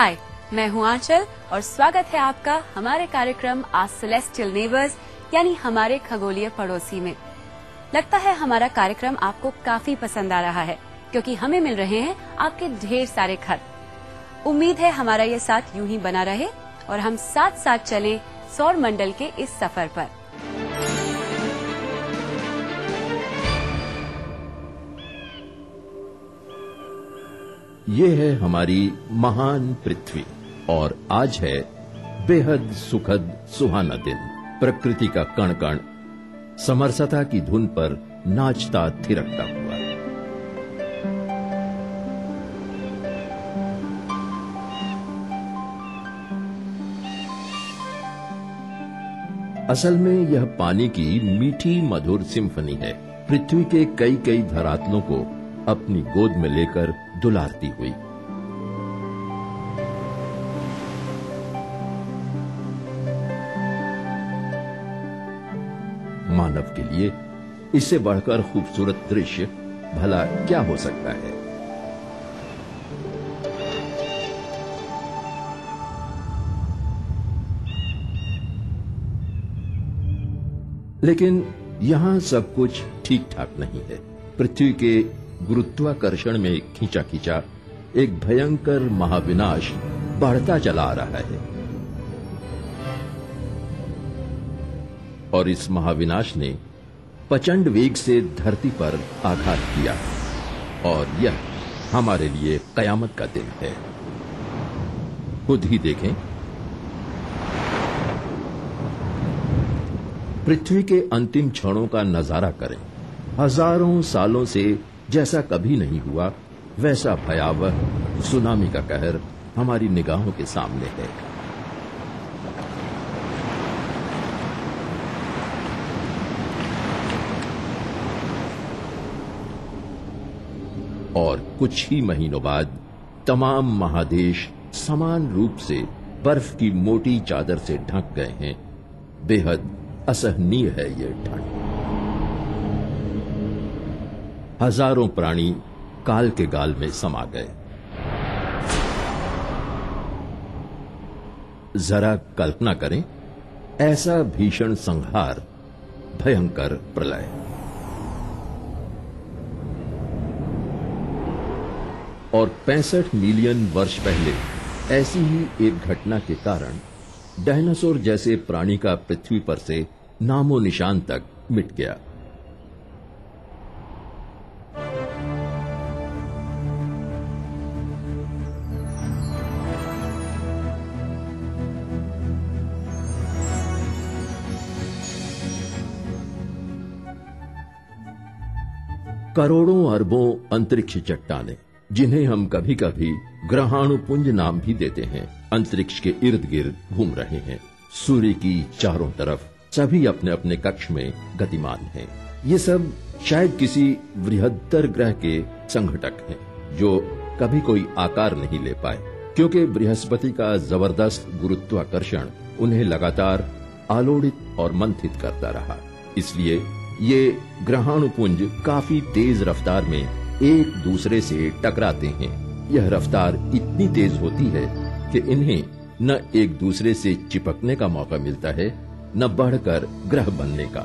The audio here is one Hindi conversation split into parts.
हाय, मैं हूँ आंचल और स्वागत है आपका हमारे कार्यक्रम आज सेलेस्टियल नेबर्स यानी हमारे खगोलीय पड़ोसी में। लगता है हमारा कार्यक्रम आपको काफी पसंद आ रहा है क्योंकि हमें मिल रहे हैं आपके ढेर सारे खत। उम्मीद है हमारा ये साथ यूं ही बना रहे और हम साथ साथ चलें सौर मंडल के इस सफर पर। ये है हमारी महान पृथ्वी और आज है बेहद सुखद सुहाना दिन। प्रकृति का कण कण समरसता की धुन पर नाचता थिरकता हुआ। असल में यह पानी की मीठी मधुर सिम्फनी है, पृथ्वी के कई कई धरातलों को अपनी गोद में लेकर दुलारती हुई। मानव के लिए इससे बढ़कर खूबसूरत दृश्य भला क्या हो सकता है। लेकिन यहां सब कुछ ठीक ठाक नहीं है। पृथ्वी के गुरुत्वाकर्षण में खींचा खींचा एक भयंकर महाविनाश बढ़ता चला आ रहा है और इस महाविनाश ने प्रचंड वेग से धरती पर आघात किया और यह हमारे लिए कयामत का दिन है। खुद ही देखें, पृथ्वी के अंतिम क्षणों का नजारा करें। हजारों सालों से जैसा कभी नहीं हुआ वैसा भयावह सुनामी का कहर हमारी निगाहों के सामने है। और कुछ ही महीनों बाद तमाम महादेश समान रूप से बर्फ की मोटी चादर से ढक गए हैं। बेहद असहनीय है ये ठंड। हजारों प्राणी काल के गाल में समा गए। जरा कल्पना करें ऐसा भीषण संहार, भयंकर प्रलय। और 65 मिलियन वर्ष पहले ऐसी ही एक घटना के कारण डायनासोर जैसे प्राणी का पृथ्वी पर से नामो निशान तक मिट गया। करोड़ों अरबों अंतरिक्ष चट्टानें, जिन्हें हम कभी कभी ग्रहाणुपुंज नाम भी देते हैं, अंतरिक्ष के इर्द गिर्द घूम रहे हैं। सूर्य की चारों तरफ सभी अपने अपने कक्ष में गतिमान हैं। ये सब शायद किसी बृहत्तर ग्रह के संघटक हैं जो कभी कोई आकार नहीं ले पाए, क्योंकि बृहस्पति का जबरदस्त गुरुत्वाकर्षण उन्हें लगातार आलोड़ित और मंथित करता रहा। इसलिए ये ग्रहाणुपुंज काफी तेज रफ्तार में एक दूसरे से टकराते हैं। यह रफ्तार इतनी तेज होती है कि इन्हें न एक दूसरे से चिपकने का मौका मिलता है, न बढ़कर ग्रह बनने का।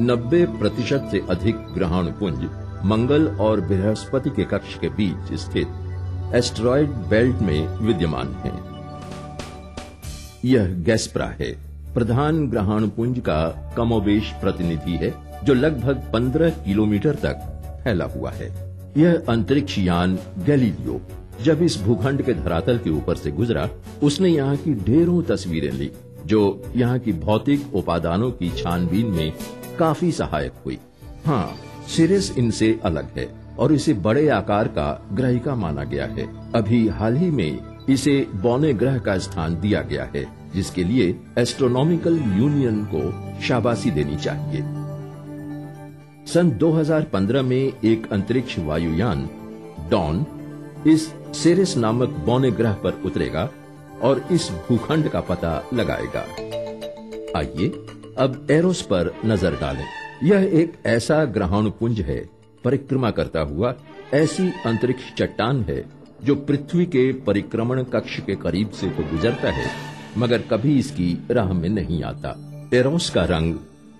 90% से अधिक ग्रहाणुपुंज मंगल और बृहस्पति के कक्ष के बीच स्थित एस्टेरॉयड बेल्ट में विद्यमान हैं। यह गैस्प्रा है, प्रधान ग्रहाणुपुंज का कमोबेश प्रतिनिधि है, जो लगभग 15 किलोमीटर तक फैला हुआ है। यह अंतरिक्ष यान गैलीलियो जब इस भूखंड के धरातल के ऊपर से गुजरा, उसने यहाँ की ढेरों तस्वीरें ली, जो यहाँ की भौतिक उपादानों की छानबीन में काफी सहायक हुई। हाँ, सिरिस इनसे अलग है और इसे बड़े आकार का ग्रहिका माना गया है। अभी हाल ही में इसे बौने ग्रह का स्थान दिया गया है, जिसके लिए एस्ट्रोनॉमिकल यूनियन को शाबाशी देनी चाहिए। सन 2015 में एक अंतरिक्ष वायुयान डॉन इस सिरिस नामक बौने ग्रह पर उतरेगा और इस भूखंड का पता लगाएगा। आइए अब एरोस पर नजर डालें। यह एक ऐसा ग्रहाणुपुंज है, परिक्रमा करता हुआ ऐसी अंतरिक्ष चट्टान है जो पृथ्वी के परिक्रमण कक्ष के करीब से तो गुजरता है मगर कभी इसकी राह में नहीं आता। एरोस का रंग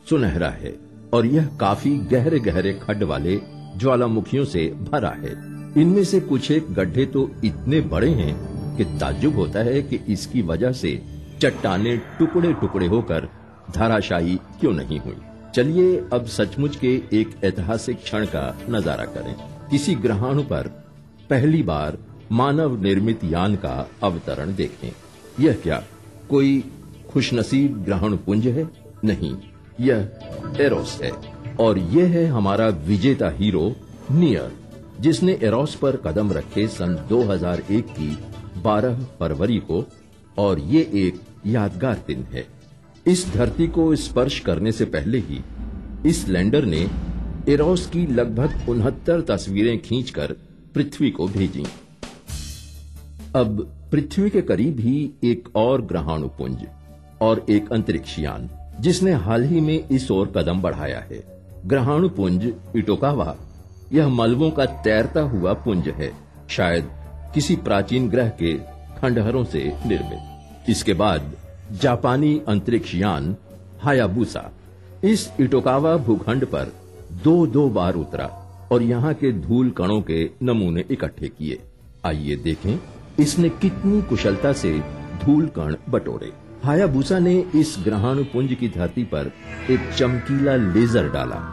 सुनहरा है और यह काफी गहरे गहरे खड्ड वाले ज्वालामुखियों से भरा है। इनमें से कुछ एक गड्ढे तो इतने बड़े हैं कि ताज्जुब होता है कि इसकी वजह से चट्टानें टुकड़े टुकड़े होकर धराशायी क्यों नहीं हुई। चलिए अब सचमुच के एक ऐतिहासिक क्षण का नजारा करें। किसी ग्रहाणु पर पहली बार मानव निर्मित यान का अवतरण देखें। यह क्या कोई खुशनसीब ग्रहाणु पुंज है? नहीं, यह एरोस है और यह है हमारा विजेता हीरो नियर, जिसने एरोस पर कदम रखे सन 2001 की 12 फरवरी को। और ये एक यादगार दिन है। इस धरती को स्पर्श करने से पहले ही इस लैंडर ने एरोस की लगभग 69 तस्वीरें खींचकर पृथ्वी को भेजी। अब पृथ्वी के करीब ही एक और ग्रहाणु पुंज और एक अंतरिक्ष यान जिसने हाल ही में इस ओर कदम बढ़ाया है। ग्रहाणु पुंज इटोकावा, यह मलबों का तैरता हुआ पुंज है, शायद किसी प्राचीन ग्रह के खंडहरों से निर्मित। इसके बाद जापानी अंतरिक्ष यान हायाबुसा इस इटोकावा भूखंड पर दो बार उतरा और यहाँ के धूल कणों के नमूने इकट्ठे किए। आइए देखें इसने कितनी कुशलता से धूल कण बटोरे। हायाबुसा ने इस ग्रहाणु पुंज की धरती पर एक चमकीला लेजर डाला।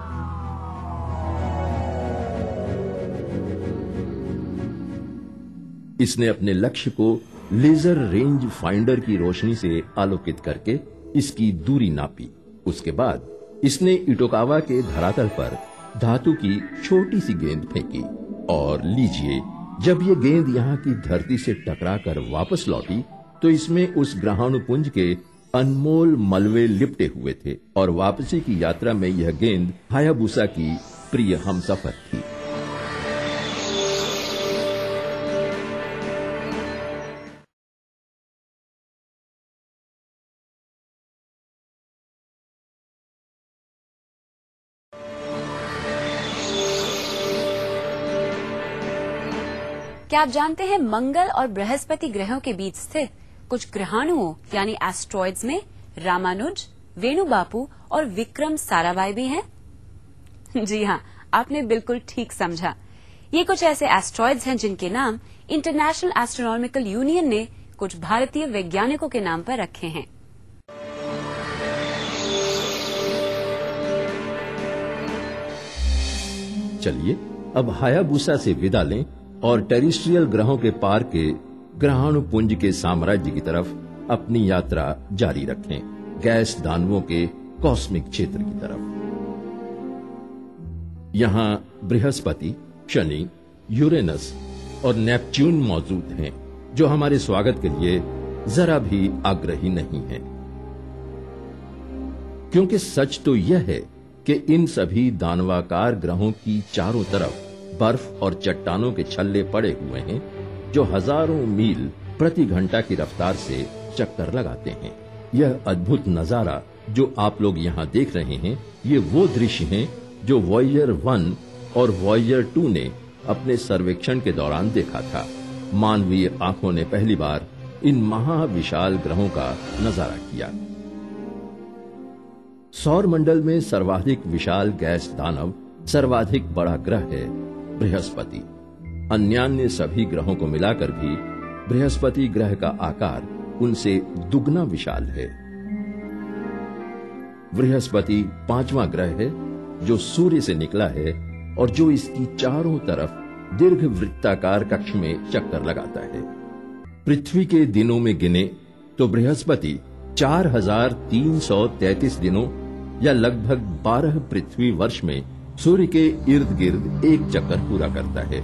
इसने अपने लक्ष्य को लेजर रेंज फाइंडर की रोशनी से आलोकित करके इसकी दूरी नापी। उसके बाद इसने इटोकावा के धरातल पर धातु की छोटी सी गेंद फेंकी और लीजिए, जब ये गेंद यहाँ की धरती से टकराकर वापस लौटी तो इसमें उस ग्रहाणु पुंज के अनमोल मलबे लिपटे हुए थे और वापसी की यात्रा में यह गेंद हायाबुसा की प्रिय हमसफर थी। क्या आप जानते हैं मंगल और बृहस्पति ग्रहों के बीच स्थित कुछ ग्रहाणुओं यानी एस्ट्रॉइड्स में रामानुज, वेणु बापू और विक्रम साराभाई भी हैं? जी हाँ, आपने बिल्कुल ठीक समझा। ये कुछ ऐसे एस्ट्रॉइड्स हैं जिनके नाम इंटरनेशनल एस्ट्रोनॉमिकल यूनियन ने कुछ भारतीय वैज्ञानिकों के नाम पर रखे हैं। चलिए अब हायाबुसा से विदा लें और टेरेस्ट्रियल ग्रहों के पार के ग्रहाणु पुंज के साम्राज्य की तरफ अपनी यात्रा जारी रखें, गैस दानवों के कॉस्मिक क्षेत्र की तरफ। यहां बृहस्पति, शनि, यूरेनस और नेपच्यून मौजूद हैं, जो हमारे स्वागत के लिए जरा भी आग्रही नहीं है। क्योंकि सच तो यह है कि इन सभी दानवाकार ग्रहों की चारों तरफ बर्फ और चट्टानों के छल्ले पड़े हुए हैं, जो हजारों मील प्रति घंटा की रफ्तार से चक्कर लगाते हैं। यह अद्भुत नजारा जो आप लोग यहाँ देख रहे हैं, ये वो दृश्य हैं जो वॉयेजर 1 और वॉयेजर 2 ने अपने सर्वेक्षण के दौरान देखा था। मानवीय आंखों ने पहली बार इन महाविशाल ग्रहों का नजारा किया। सौर मंडल में सर्वाधिक विशाल गैस दानव, सर्वाधिक बड़ा ग्रह है बृहस्पति। अन्यान्य सभी ग्रहों को मिलाकर भी बृहस्पति ग्रह का आकार उनसे दुगना विशाल है। बृहस्पति 5वां ग्रह है जो सूर्य से निकला है और जो इसकी चारों तरफ दीर्घ वृत्ताकार कक्ष में चक्कर लगाता है। पृथ्वी के दिनों में गिने तो बृहस्पति 4333 दिनों या लगभग 12 पृथ्वी वर्ष में सूर्य के इर्द गिर्द एक चक्कर पूरा करता है।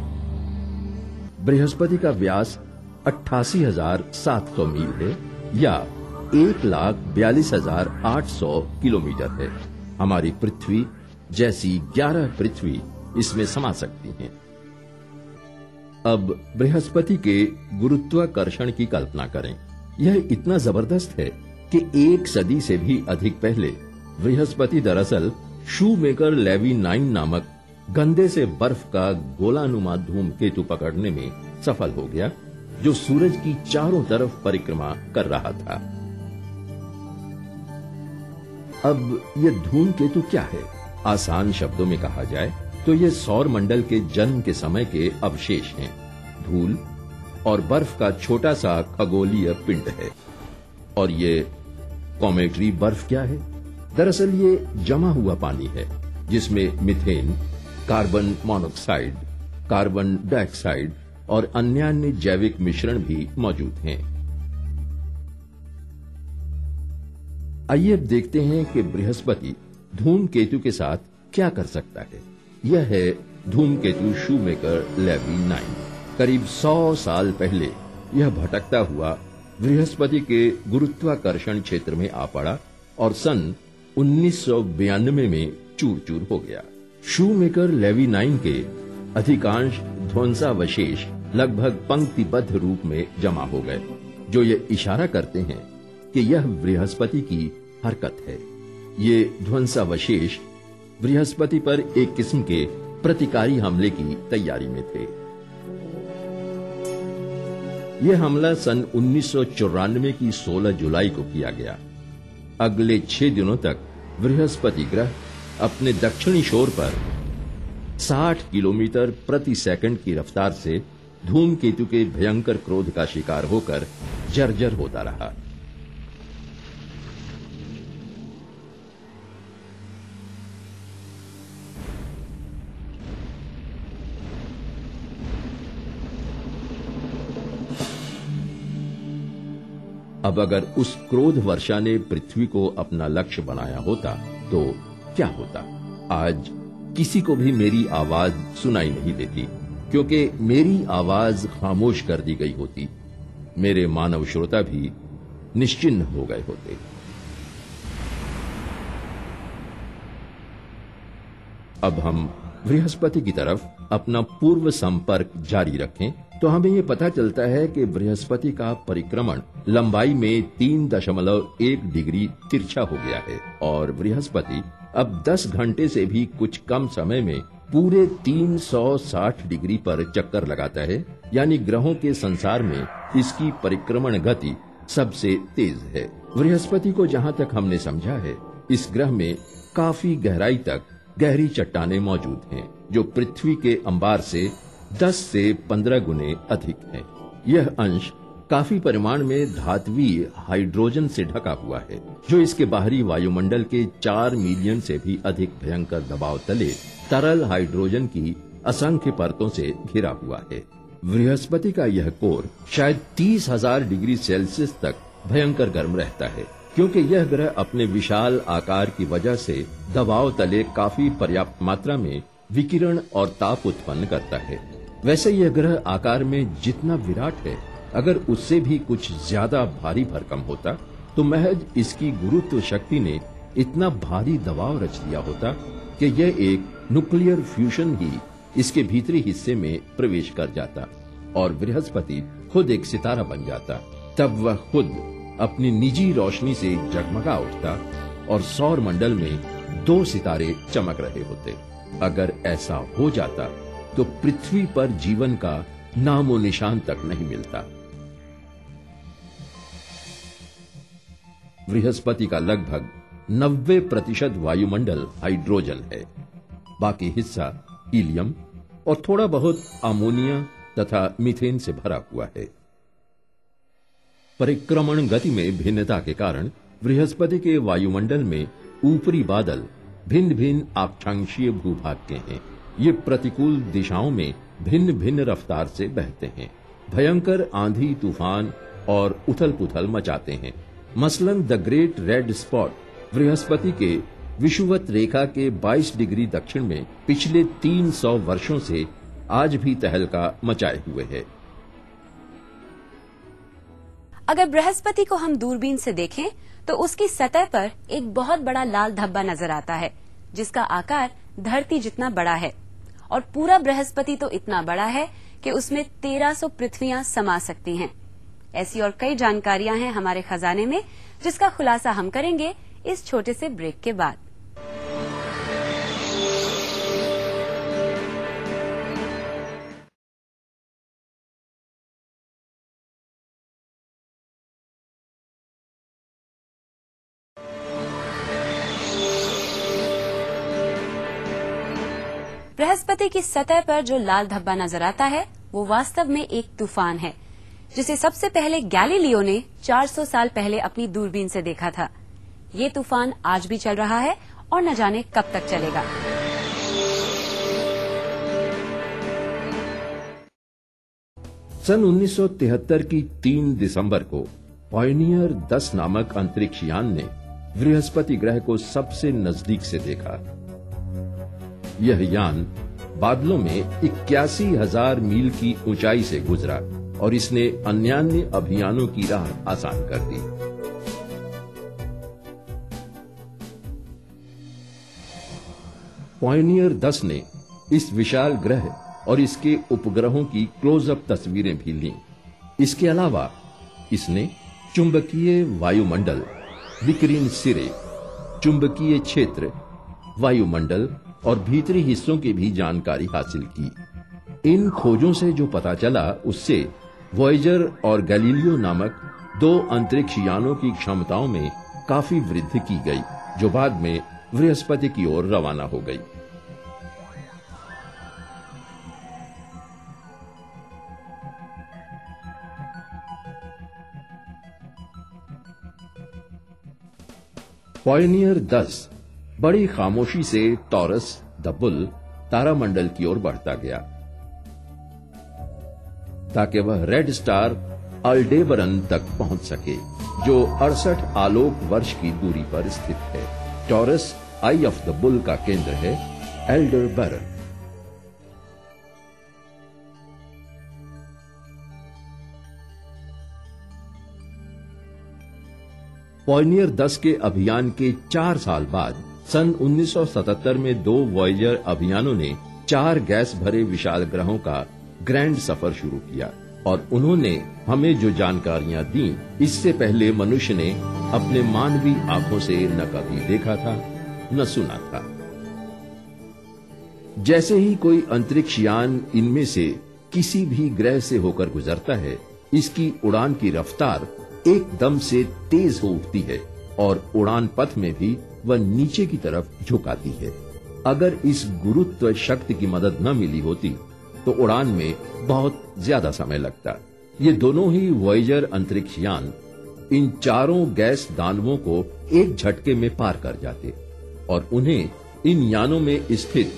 बृहस्पति का व्यास 88,700 मील है या 1,42,800 किलोमीटर है। हमारी पृथ्वी जैसी 11 पृथ्वी इसमें समा सकती हैं। अब बृहस्पति के गुरुत्वाकर्षण की कल्पना करें। यह इतना जबरदस्त है कि 1 सदी से भी अधिक पहले बृहस्पति दरअसल शूमेकर लेवी 9 नामक गंदे से बर्फ का गोलानुमा धूमकेतु पकड़ने में सफल हो गया, जो सूरज की चारों तरफ परिक्रमा कर रहा था। अब ये धूमकेतु क्या है? आसान शब्दों में कहा जाए तो ये सौर मंडल के जन्म के समय के अवशेष हैं। धूल और बर्फ का छोटा सा खगोलीय पिंड है। और ये कॉमेट्री बर्फ क्या है? दरअसल ये जमा हुआ पानी है, जिसमें methane, carbon monoxide, carbon dioxide और अन्य जैविक मिश्रण भी मौजूद हैं। आइए अब देखते हैं कि बृहस्पति धूमकेतु के साथ क्या कर सकता है। यह है धूमकेतु शूमेकर-लेवी 9। करीब 100 साल पहले यह भटकता हुआ बृहस्पति के गुरुत्वाकर्षण क्षेत्र में आ पड़ा और सन 1992 में चूर चूर हो गया। शूमेकर-लेवी 9 के अधिकांश ध्वंसावशेष लगभग पंक्तिबद्ध रूप में जमा हो गए, जो ये इशारा करते हैं कि यह बृहस्पति की हरकत है। ये ध्वंसावशेष बृहस्पति पर एक किस्म के प्रतिकारी हमले की तैयारी में थे। यह हमला सन 1994 की 16 जुलाई को किया गया। अगले 6 दिनों तक बृहस्पति ग्रह अपने दक्षिणी छोर पर 60 किलोमीटर प्रति सेकंड की रफ्तार से धूमकेतु के भयंकर क्रोध का शिकार होकर जर्जर होता रहा। अब अगर उस क्रोध वर्षा ने पृथ्वी को अपना लक्ष्य बनाया होता तो क्या होता? आज किसी को भी मेरी आवाज सुनाई नहीं देती, क्योंकि मेरी आवाज खामोश कर दी गई होती। मेरे मानव श्रोता भी निश्चिन्ह हो गए होते। अब हम बृहस्पति की तरफ अपना पूर्व संपर्क जारी रखें तो हमें यह पता चलता है कि बृहस्पति का परिक्रमण लंबाई में 3.1 डिग्री तिरछा हो गया है और बृहस्पति अब 10 घंटे से भी कुछ कम समय में पूरे 360 डिग्री पर चक्कर लगाता है। यानी ग्रहों के संसार में इसकी परिक्रमण गति सबसे तेज है। बृहस्पति को जहां तक हमने समझा है, इस ग्रह में काफी गहराई तक गहरी चट्टानें मौजूद हैं, जो पृथ्वी के अंबार से 10 से 15 गुने अधिक है। यह अंश काफी परिमाण में धात्वीय हाइड्रोजन से ढका हुआ है, जो इसके बाहरी वायुमंडल के 4 मिलियन से भी अधिक भयंकर दबाव तले तरल हाइड्रोजन की असंख्य परतों से घिरा हुआ है। बृहस्पति का यह कोर शायद 30,000 डिग्री सेल्सियस तक भयंकर गर्म रहता है, क्योंकि यह ग्रह अपने विशाल आकार की वजह से दबाव तले काफी पर्याप्त मात्रा में विकिरण और ताप उत्पन्न करता है। वैसे यह ग्रह आकार में जितना विराट है, अगर उससे भी कुछ ज्यादा भारी भरकम होता तो महज इसकी गुरुत्व शक्ति ने इतना भारी दबाव रच दिया होता कि यह एक न्यूक्लियर फ्यूजन ही इसके भीतरी हिस्से में प्रवेश कर जाता और बृहस्पति खुद एक सितारा बन जाता। तब वह खुद अपनी निजी रोशनी से जगमगा उठता और सौर मंडल में 2 सितारे चमक रहे होते। अगर ऐसा हो जाता तो पृथ्वी पर जीवन का नामो निशान तक नहीं मिलता। बृहस्पति का लगभग 90% वायुमंडल हाइड्रोजन है, बाकी हिस्सा हीलियम और थोड़ा बहुत अमोनिया तथा मीथेन से भरा हुआ है। परिक्रमण गति में भिन्नता के कारण बृहस्पति के वायुमंडल में ऊपरी बादल भिन्न भिन्न अक्षांशीय भूभाग के हैं। ये प्रतिकूल दिशाओं में भिन्न भिन्न रफ्तार से बहते हैं, भयंकर आंधी तूफान और उथल पुथल मचाते हैं। मसलन the great red spot Brihaspati के विषुवत रेखा के 22 डिग्री दक्षिण में पिछले 300 वर्षों से आज भी तहलका मचाए हुए है। अगर बृहस्पति को हम दूरबीन से देखें तो उसकी सतह पर एक बहुत बड़ा लाल धब्बा नजर आता है, जिसका आकार धरती जितना बड़ा है और पूरा बृहस्पति तो इतना बड़ा है कि उसमें 1300 पृथ्वियां समा सकती हैं। ऐसी और कई जानकारियां हैं हमारे खजाने में, जिसका खुलासा हम करेंगे इस छोटे से ब्रेक के बाद। बृहस्पति की सतह पर जो लाल धब्बा नजर आता है वो वास्तव में एक तूफान है, जिसे सबसे पहले गैलीलियो ने 400 साल पहले अपनी दूरबीन से देखा था। ये तूफान आज भी चल रहा है और न जाने कब तक चलेगा। सन 1973 की 3 दिसंबर को पायनियर 10 नामक अंतरिक्ष यान ने बृहस्पति ग्रह को सबसे नजदीक से देखा। यह यान बादलों में 81,000 मील की ऊंचाई से गुजरा और इसने अन्य अभियानों की राह आसान कर दी। पायनियर 10 ने इस विशाल ग्रह और इसके उपग्रहों की क्लोजअप तस्वीरें भी लीं। इसके अलावा इसने चुंबकीय वायुमंडल, विकिरण सिरे, चुंबकीय क्षेत्र, वायुमंडल और भीतरी हिस्सों की भी जानकारी हासिल की। इन खोजों से जो पता चला उससे वॉयेजर और गैलीलियो नामक 2 अंतरिक्ष यानों की क्षमताओं में काफी वृद्धि की गई, जो बाद में बृहस्पति की ओर रवाना हो गई। पायनियर 10 बड़ी खामोशी से टॉरस द बुल तारामंडल की ओर बढ़ता गया ताकि वह रेड स्टार अल्डेबरन तक पहुंच सके, जो 68 आलोक वर्ष की दूरी पर स्थित है। Taurus I of the bull का केंद्र है एल्डेबरन। पायनियर 10 के अभियान के 4 साल बाद सन 1977 में 2 वॉयेजर अभियानों ने 4 गैस भरे विशाल ग्रहों का ग्रैंड सफर शुरू किया और उन्होंने हमें जो जानकारियां दी, इससे पहले मनुष्य ने अपने मानवीय आंखों से न कभी देखा था न सुना था। जैसे ही कोई अंतरिक्ष यान इनमें से किसी भी ग्रह से होकर गुजरता है, इसकी उड़ान की रफ्तार एकदम से तेज हो उठती है और उड़ान पथ में भी वह नीचे की तरफ झुकाती है। अगर इस गुरुत्व शक्ति की मदद न मिली होती तो उड़ान में बहुत ज्यादा समय लगता। ये दोनों ही वॉयेजर अंतरिक्ष यान इन 4 गैस दानवों को एक झटके में पार कर जाते और उन्हें इन यानों में स्थित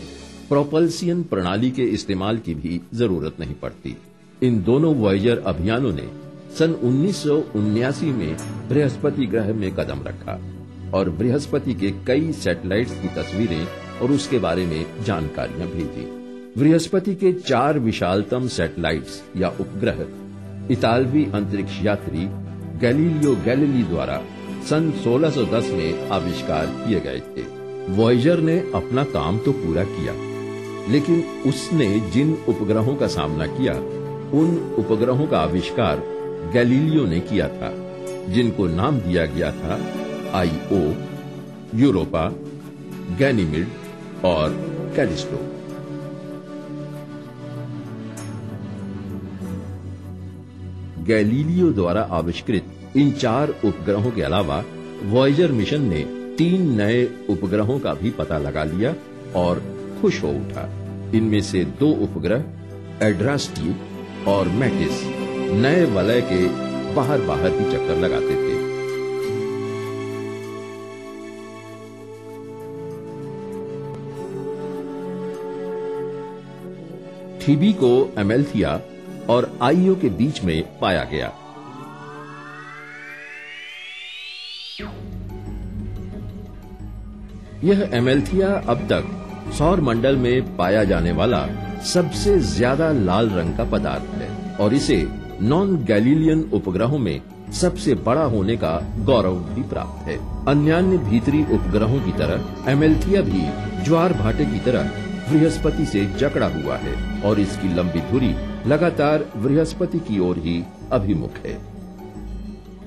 प्रोपल्सियन प्रणाली के इस्तेमाल की भी जरूरत नहीं पड़ती। इन दोनों वॉयेजर अभियानों ने सन 1979 में बृहस्पति ग्रह में कदम रखा और बृहस्पति के कई सैटेलाइट्स की तस्वीरें और उसके बारे में जानकारियां भेजी। बृहस्पति के 4 विशालतम सैटेलाइट्स या उपग्रह इतालवी अंतरिक्ष यात्री गैलीलियो गैलीली द्वारा सन 1610 में आविष्कार किए गए थे। वॉयेजर ने अपना काम तो पूरा किया, लेकिन उसने जिन उपग्रहों का सामना किया, उन उपग्रहों का आविष्कार गैलीलियो ने किया था, जिनको नाम दिया गया था आईओ, यूरोपा, गैनीमेड और कैलिस्टो। गैलीलियो द्वारा आविष्कृत इन 4 उपग्रहों के अलावा वॉयेजर मिशन ने 3 नए उपग्रहों का भी पता लगा लिया और खुश हो उठा। इनमें से 2 उपग्रह एड्रास्टी और मैटिस नए वलय के बाहर ही चक्कर लगाते थे। थीबी को एमेल्थिया और आईओ के बीच में पाया गया। यह एमेल्थिया अब तक सौर मंडल में पाया जाने वाला सबसे ज्यादा लाल रंग का पदार्थ है और इसे नॉन गैलीलियन उपग्रहों में सबसे बड़ा होने का गौरव भी प्राप्त है। अन्यान्य भीतरी उपग्रहों की तरह एमेल्थिया भी ज्वार भाटे की तरह बृहस्पति से जकड़ा हुआ है और इसकी लंबी धुरी लगातार बृहस्पति की ओर ही अभिमुख है।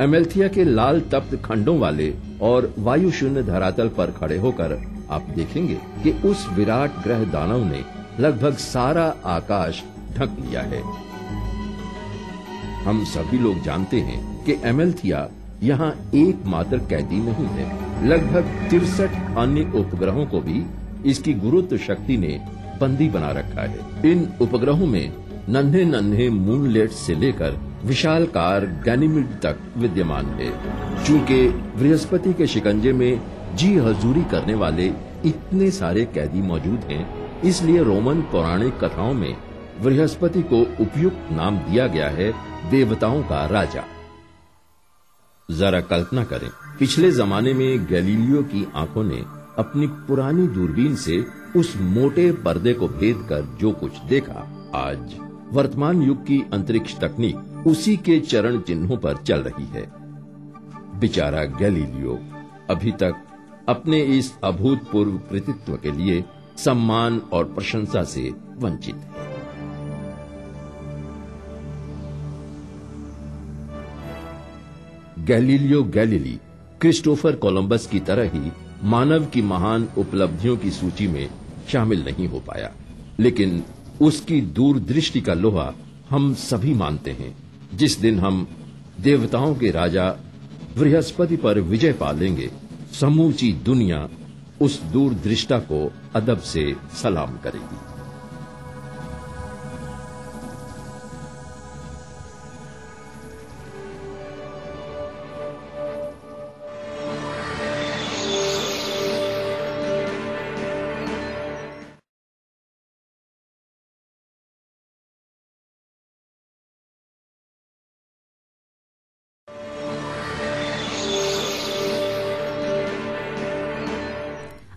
एमेल्थिया के लाल तप्त खंडों वाले और वायु शून्य धरातल पर खड़े होकर आप देखेंगे कि उस विराट ग्रह दानव ने लगभग सारा आकाश ढक लिया है। हम सभी लोग जानते हैं कि एमेल्थिया यहाँ एकमात्र कैदी नहीं है। लगभग 63 अन्य उपग्रहों को भी इसकी गुरुत्व शक्ति ने बंदी बना रखा है। इन उपग्रहों में नन्हे नन्हे मूनलेट्स से लेकर विशालकार गैनीमेड तक विद्यमान है। चूंकि बृहस्पति के शिकंजे में जी हजूरी करने वाले इतने सारे कैदी मौजूद हैं, इसलिए रोमन पौराणिक कथाओं में बृहस्पति को उपयुक्त नाम दिया गया है, देवताओं का राजा। जरा कल्पना करें, पिछले जमाने में गैलीलियो की आंखों ने अपनी पुरानी दूरबीन से उस मोटे पर्दे को भेद कर जो कुछ देखा, आज वर्तमान युग की अंतरिक्ष तकनीक उसी के चरण चिन्हों पर चल रही है। बेचारा गैलीलियो अभी तक अपने इस अभूतपूर्व कृतित्व के लिए सम्मान और प्रशंसा से वंचित है। गैलीलियो गैलीली क्रिस्टोफर कोलंबस की तरह ही मानव की महान उपलब्धियों की सूची में शामिल नहीं हो पाया, लेकिन उसकी दूरदृष्टि का लोहा हम सभी मानते हैं। जिस दिन हम देवताओं के राजा बृहस्पति पर विजय पा लेंगे, समूची दुनिया उस दूरदृष्टा को अदब से सलाम करेगी।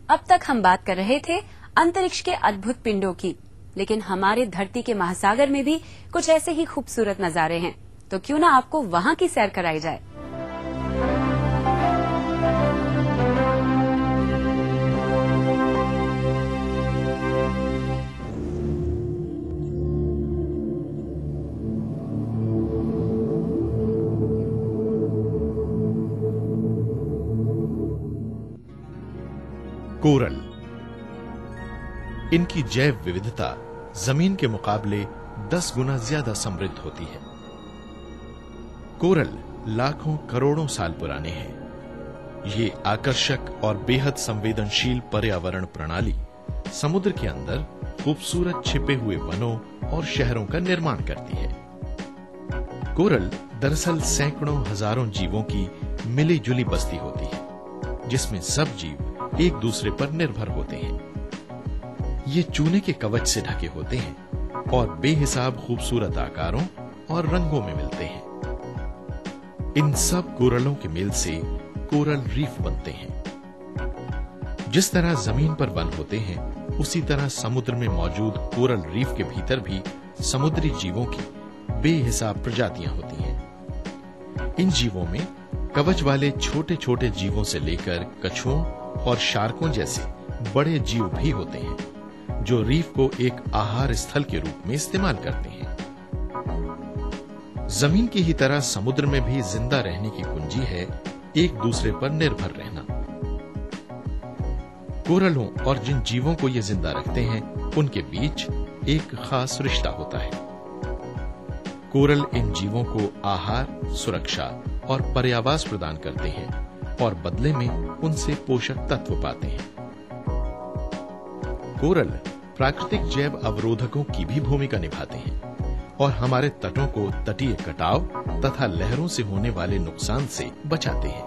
अब तक हम बात कर रहे थे अंतरिक्ष के अद्भुत पिंडों की, लेकिन हमारे धरती के महासागर में भी कुछ ऐसे ही खूबसूरत नजारे हैं, तो क्यों ना आपको वहां की सैर कराई जाए। कोरल। इनकी जैव विविधता जमीन के मुकाबले 10 गुना ज्यादा समृद्ध होती है। कोरल लाखों करोड़ों साल पुराने हैं। ये आकर्षक और बेहद संवेदनशील पर्यावरण प्रणाली समुद्र के अंदर खूबसूरत छिपे हुए वनों और शहरों का निर्माण करती है। कोरल दरअसल सैकड़ों हजारों जीवों की मिली जुली बस्ती होती है, जिसमें सब जीव एक दूसरे पर निर्भर होते हैं। ये चूने के कवच से ढके होते हैं और बेहिसाब खूबसूरत आकारों और रंगों में मिलते हैं। इन सब कोरलों के मेल से कोरल रीफ बनते हैं। जिस तरह जमीन पर वन होते हैं, उसी तरह समुद्र में मौजूद कोरल रीफ के भीतर भी समुद्री जीवों की बेहिसाब प्रजातियां होती हैं। इन जीवों में कवच वाले छोटे छोटे जीवों से लेकर कछुओं और शार्कों जैसे बड़े जीव भी होते हैं, जो रीफ को एक आहार स्थल के रूप में इस्तेमाल करते हैं। जमीन की ही तरह समुद्र में भी जिंदा रहने की कुंजी है एक दूसरे पर निर्भर रहना। कोरलों और जिन जीवों को ये जिंदा रखते हैं, उनके बीच एक खास रिश्ता होता है। कोरल इन जीवों को आहार, सुरक्षा और पर्यावास प्रदान करते हैं और बदले में उनसे पोषक तत्व पाते हैं। कोरल प्राकृतिक जैव अवरोधकों की भी भूमिका निभाते हैं और हमारे तटों को तटीय कटाव तथा लहरों से होने वाले नुकसान से बचाते हैं।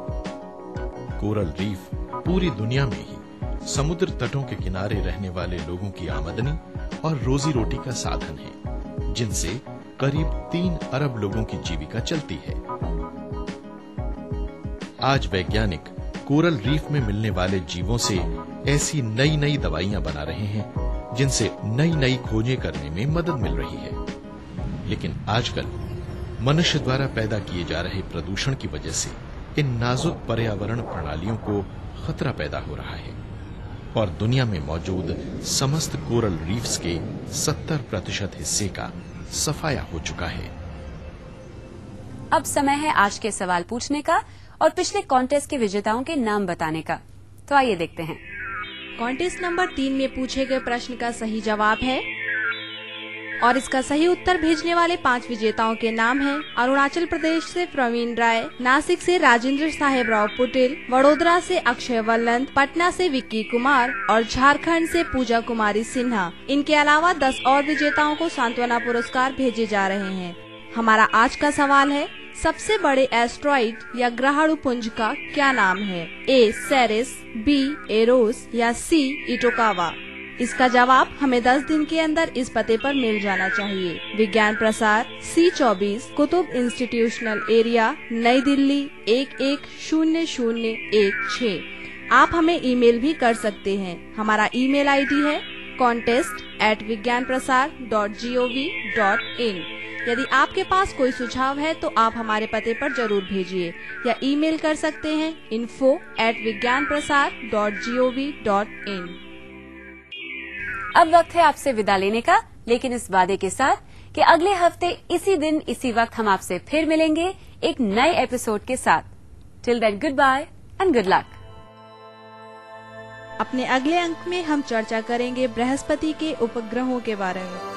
कोरल रीफ पूरी दुनिया में ही समुद्र तटों के किनारे रहने वाले लोगों की आमदनी और रोजी रोटी का साधन है, जिनसे करीब 3 अरब लोगों की जीविका चलती है। आज वैज्ञानिक कोरल रीफ में मिलने वाले जीवों से ऐसी नई नई दवाइयां बना रहे हैं, जिनसे नई नई खोजें करने में मदद मिल रही है। लेकिन आजकल मनुष्य द्वारा पैदा किए जा रहे प्रदूषण की वजह से इन नाजुक पर्यावरण प्रणालियों को खतरा पैदा हो रहा है और दुनिया में मौजूद समस्त कोरल रीफ्स के 70% हिस्से का सफाया हो चुका है। अब समय है आज के सवाल पूछने का और पिछले कॉन्टेस्ट के विजेताओं के नाम बताने का। तो आइए देखते हैं। कॉन्टेस्ट नंबर 3 में पूछे गए प्रश्न का सही जवाब है और इसका सही उत्तर भेजने वाले 5 विजेताओं के नाम हैं अरुणाचल प्रदेश से प्रवीण राय, नासिक से राजेंद्र साहेब राव पुटिल, वडोदरा से अक्षय वल्लंद, पटना से विक्की कुमार और झारखंड से पूजा कुमारी सिन्हा। इनके अलावा 10 और विजेताओं को सांत्वना पुरस्कार भेजे जा रहे हैं। हमारा आज का सवाल है, सबसे बड़े एस्ट्रॉइड या ग्रहाणु पुंज का क्या नाम है? ए सेरेस, बी एरोस या सी इटोकावा। इसका जवाब हमें 10 दिन के अंदर इस पते पर मिल जाना चाहिए। विज्ञान प्रसार C24, कुतुब इंस्टीट्यूशनल एरिया, नई दिल्ली 110016। आप हमें ईमेल भी कर सकते हैं। हमारा ईमेल आईडी है contest@vigyanprasar.gov.in। यदि आपके पास कोई सुझाव है तो आप हमारे पते पर जरूर भेजिए या ईमेल कर सकते हैं info@vigyanprasar.gov.in। अब वक्त है आपसे विदा लेने का, लेकिन इस वादे के साथ कि अगले हफ्ते इसी दिन इसी वक्त हम आपसे फिर मिलेंगे एक नए एपिसोड के साथ। Till then goodbye and good luck. अपने अगले अंक में हम चर्चा करेंगे बृहस्पति के उपग्रहों के बारे में।